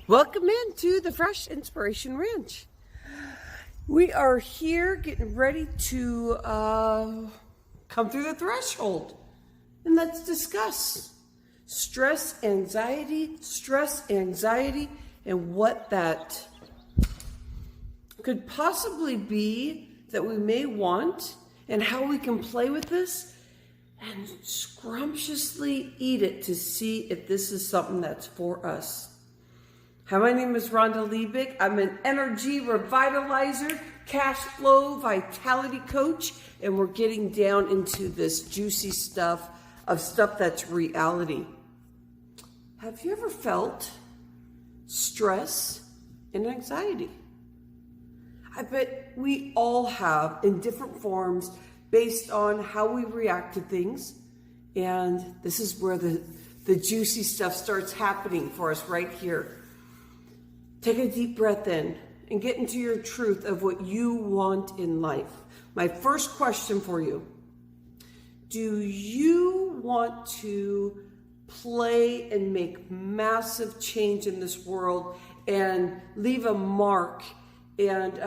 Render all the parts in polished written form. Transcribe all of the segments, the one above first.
Welcome into the Fresh Inspiration Ranch. We are here getting ready to come through the threshold. And let's discuss stress, anxiety, and what that could possibly be that we may want, and how we can play with this and scrumptiously eat it to see if this is something that's for us. Hi, my name is Rhonda Liebig. I'm an energy revitalizer, cash flow vitality coach, and we're getting down into this juicy stuff that's reality. Have you ever felt stress and anxiety? I bet we all have, in different forms, based on how we react to things. And this is where the juicy stuff starts happening for us right here. Take a deep breath in and get into your truth of what you want in life. My first question for you: do you want to play and make massive change in this world and leave a mark and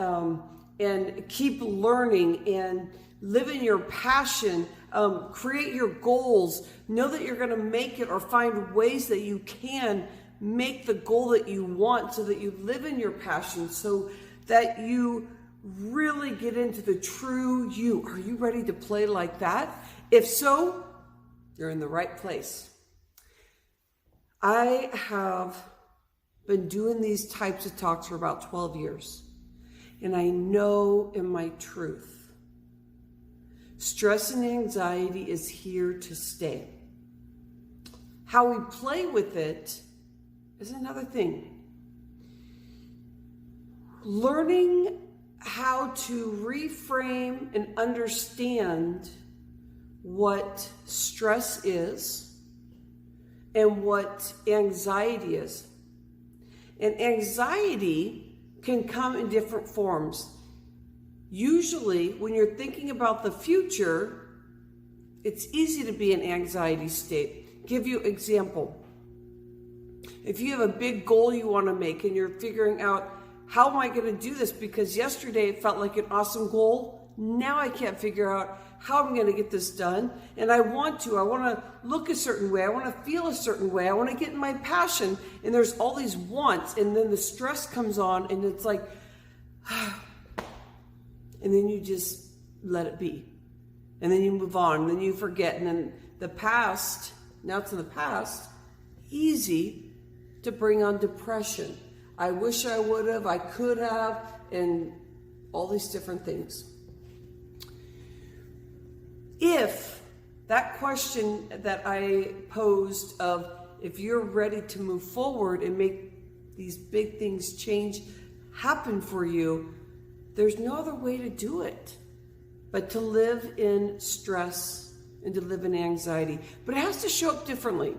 keep learning and live in your passion, create your goals, know that you're going to make it, or find ways that you can make the goal that you want so that you live in your passion, so that you really get into the true you? Are you ready to play like that? If so, you're in the right place. I have been doing these types of talks for about 12 years, and I know in my truth, stress and anxiety is here to stay. How we play with it is another thing. Learning how to reframe and understand what stress is and what anxiety is. And anxiety can come in different forms. Usually, when you're thinking about the future, it's easy to be in anxiety state. Give you example. If you have a big goal you want to make and you're figuring out, how am I going to do this? Because yesterday it felt like an awesome goal. Now I can't figure out how I'm going to get this done. And I want to look a certain way. I want to feel a certain way. I want to get in my passion. And there's all these wants. And then the stress comes on and it's like, and then you just let it be. And then you move on. And then you forget. And then the past, now it's in the past, easy to bring on depression. I wish I would have, I could have, and all these different things. If that question that I posed of if you're ready to move forward and make these big things change happen for you, there's no other way to do it but to live in stress and to live in anxiety. But it has to show up differently.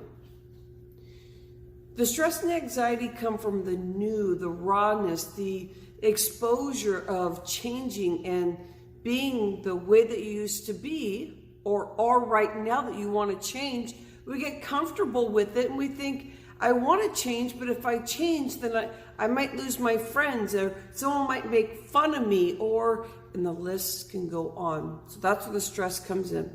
The stress and anxiety come from the new, the rawness, the exposure of changing and being the way that you used to be or are right now that you want to change. We get comfortable with it and we think, I want to change, but if I change, then I might lose my friends, or someone might make fun of me, and the list can go on. So that's where the stress comes in.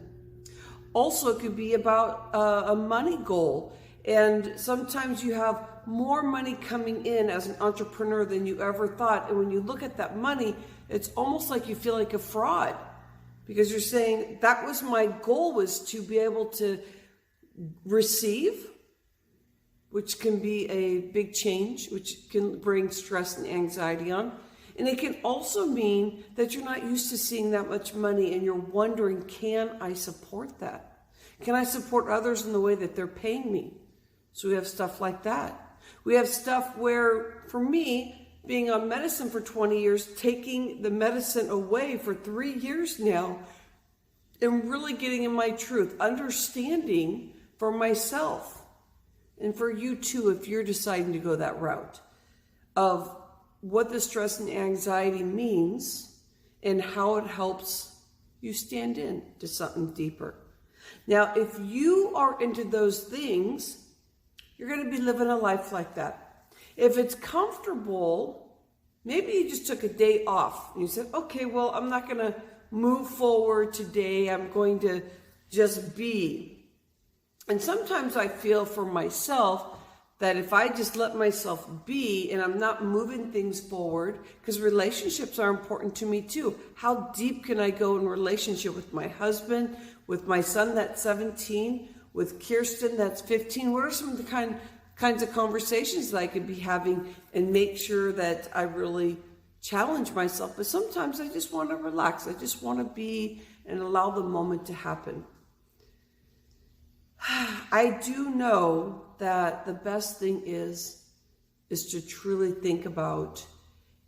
Also, it could be about a money goal. And sometimes you have more money coming in as an entrepreneur than you ever thought. And when you look at that money, it's almost like you feel like a fraud, because you're saying, that was my goal, was to be able to receive, which can be a big change, which can bring stress and anxiety on. And it can also mean that you're not used to seeing that much money and you're wondering, can I support that? Can I support others in the way that they're paying me? So we have stuff like that. We have stuff where, for me, being on medicine for 20 years, taking the medicine away for 3 years now, and really getting in my truth, understanding for myself, and for you too, if you're deciding to go that route, of what the stress and anxiety means and how it helps you stand in to something deeper. Now, if you are into those things, you're going to be living a life like that. If it's comfortable, maybe you just took a day off and you said, okay, well, I'm not going to move forward today. I'm going to just be. And sometimes I feel for myself that if I just let myself be and I'm not moving things forward, because relationships are important to me too. How deep can I go in relationship with my husband, with my son that's 17, with Kirsten that's 15? What are some of the kinds of conversations that I could be having and make sure that I really challenge myself? But sometimes I just want to relax. I just want to be and allow the moment to happen. I do know that the best thing is to truly think about,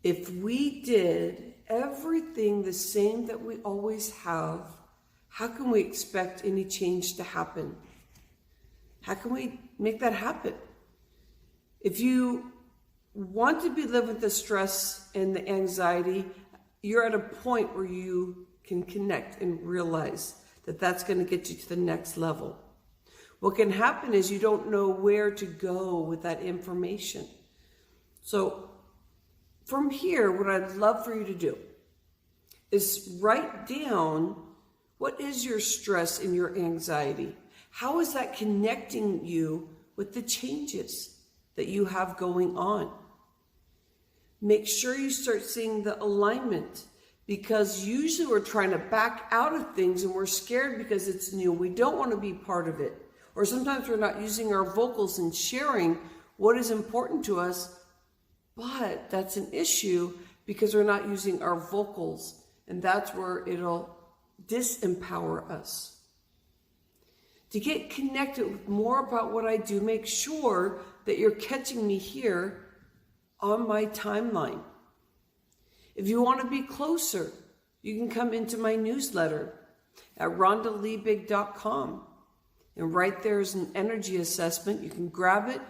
if we did everything the same that we always have, how can we expect any change to happen? How can we make that happen? If you want to be living with the stress and the anxiety, you're at a point where you can connect and realize that that's going to get you to the next level. What can happen is you don't know where to go with that information. So from here, what I'd love for you to do is write down, what is your stress and your anxiety? How is that connecting you with the changes that you have going on? Make sure you start seeing the alignment, because usually we're trying to back out of things and we're scared because it's new. We don't want to be part of it. Or sometimes we're not using our vocals and sharing what is important to us, but that's an issue because we're not using our vocals, and that's where it'll disempower us. To get connected with more about what I do, make sure that you're catching me here on my timeline. If you want to be closer, you can come into my newsletter at rhondaliebig.com. And right there is an energy assessment. You can grab it.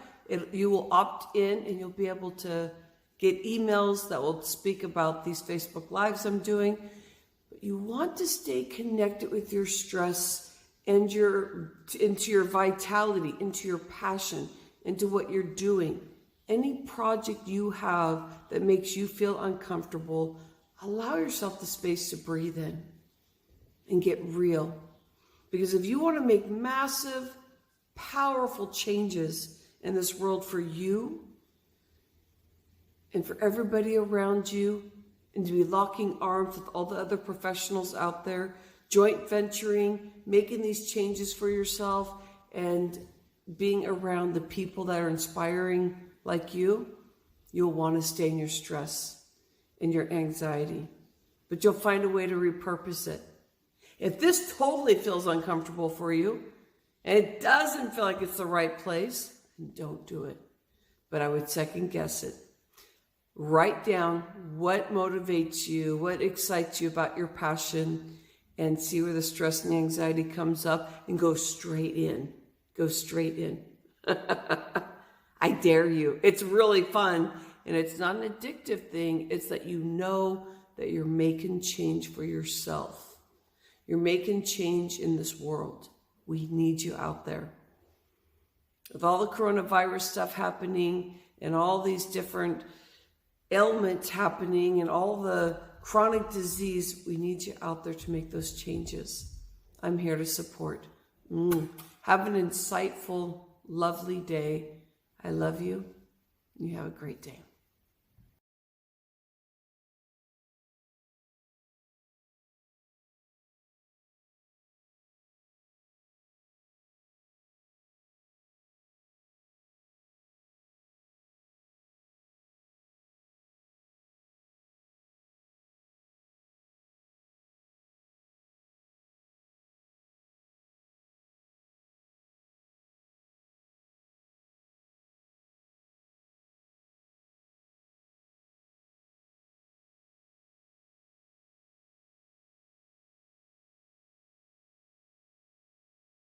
You will opt in and you'll be able to get emails that will speak about these Facebook Lives I'm doing. But you want to stay connected with your stress and into your vitality, into your passion, into what you're doing. Any project you have that makes you feel uncomfortable, allow yourself the space to breathe in and get real. Because if you want to make massive, powerful changes in this world for you and for everybody around you, and to be locking arms with all the other professionals out there, joint venturing, making these changes for yourself, and being around the people that are inspiring like you, you'll want to stay in your stress and your anxiety. But you'll find a way to repurpose it. If this totally feels uncomfortable for you, and it doesn't feel like it's the right place, then don't do it. But I would second guess it. Write down what motivates you, what excites you about your passion, and see where the stress and anxiety comes up, and go straight in. Go straight in. I dare you. It's really fun, and it's not an addictive thing. It's that you know that you're making change for yourself. You're making change in this world. We need you out there. With all the coronavirus stuff happening and all these different ailments happening and all the chronic disease, we need you out there to make those changes. I'm here to support. Have an insightful, lovely day. I love you. You have a great day.